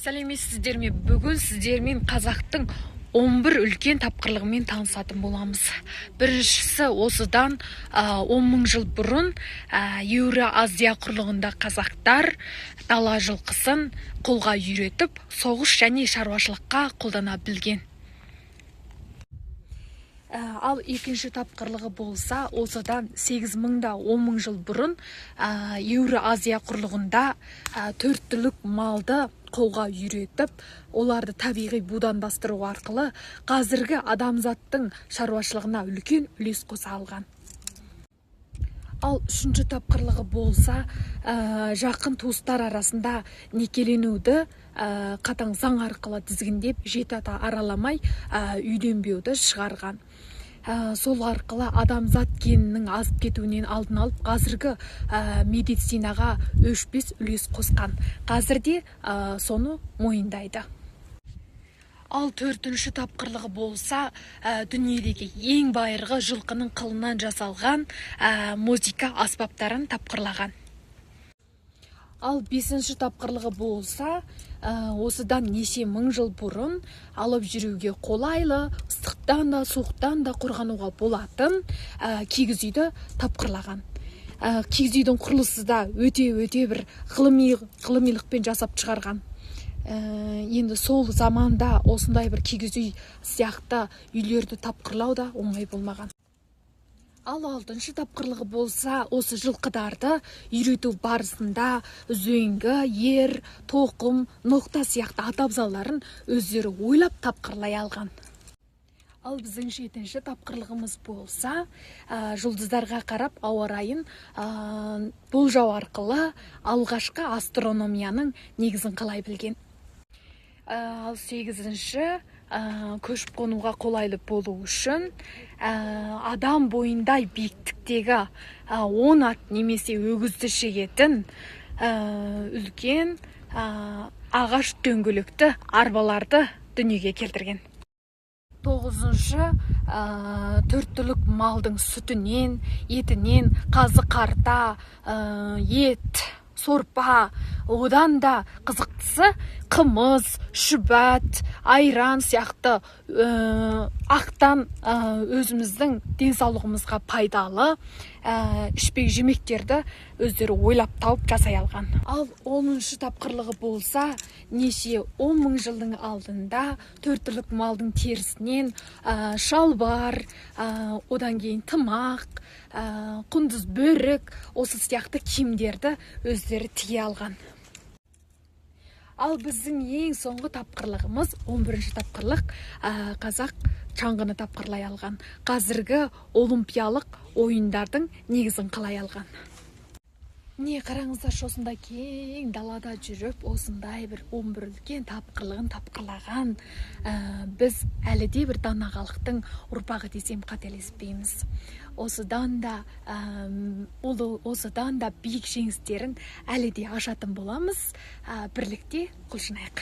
Сәлеметсіздер ме? Бүгін сіздермен қазақтың 11 үлкен тапқырлығымен танысатын боламыз. Біріншісі, осыдан 10.000 жыл бұрын Еуро-Азия құрлығында қазақтар дала жылқысын қолға үйретіп, соғыс және шаруашылыққа қолдана білген. Ал екінші тапқырлығы болса, осыдан 8.000 да 10.000 жыл бұрын Еуро-Азия құрлығында 4 түлік малды қолға үйретіп, оларды табиғи будандастыру арқылы қазіргі адамзаттың шаруашылығына үлкен үлес қоса алған. Ал үшінші тапқырлығы болса, жақын туыстар арасында некеленуді қатаң заң арқылы тізгіндеп, 7 ата араламай үйленбеуді шығарған. Сол арқылы адамзат генінің азып кетуінен алдын алып, қазіргі медицинаға өшпес үлес қосқан. Қазірде соны мойындайды. Ал төртінші тапқырлығы болса, дүниедегі ең байырғы жылқының қылынан жасалған музыка аспаптарын тапқырлаған. Ал бесінші тапқырлығы болса, осыдан неше мың жыл бұрын алып жүруге қолайлы, ыстықтан да, суықтан да қорғануға болатын кигіз үйді тапқырлаған. Кигіз үйдің құрылысы да өте бір ғылымилықпен жасап шығарған. Енді сол заманда осындай бір кигіз үй сияқты үйлерді тапқырлау да оңай болмаған. Ал алтыншы тапқырлығы болса, осы жылқыдарды үйрету барысында үзеңгі, ер, тоқым, ноқта сияқты ат-абзалдарын өздері ойлап тапқырлай алған. Ал біздің жетінші тапқырлығымыз болса, жұлдыздарға қарап ауа райын болжау арқылы алғашқы астрономияның негізін қалай білген. Ал сегізінші, көшіп қонуға қолайлы болу үшін адам бойындай биіктіктегі 10 ат немесе өгізді шегетін үлкен ағаш дөңгелекті арбаларды дүниеге келтірген. Тоғызыншы, 4 түлік малдың сүтінен, етінен, қазы-қарта, ет, сорпа, одан да қызықтысы қымыз, шүбәт, айран сияқты ақтан өзіміздің денсаулығымызға пайдалы ішпек жемектерді өздері ойлап тауып жасай алған. Ал 10-шы тапқырлығы болса, неше 10.000 жылдың алдында 4 түлік малдың терісінен шалбар, одан кейін тымақ, құндыз бөрік, осы сияқты киімдерді өздері тіге алған. Ал біздің ең соңғы тапқырлығымыз 11-ші тапқырлық, қазақ шаңғыны тапқырлай алған. Қазіргі олимпиялық ойындардың негізін қалай алған. Не қараңыздар, осындай кең далада жүріп, осындай бір 11 үлкен тапқырлығын тапқырлаған біз әлі де бір дана халықтың ұрпағы десем қателеспейміз. Осыдан да биік жеңістерін әлі де ашатын боламыз. Бірлікте құлшынайық.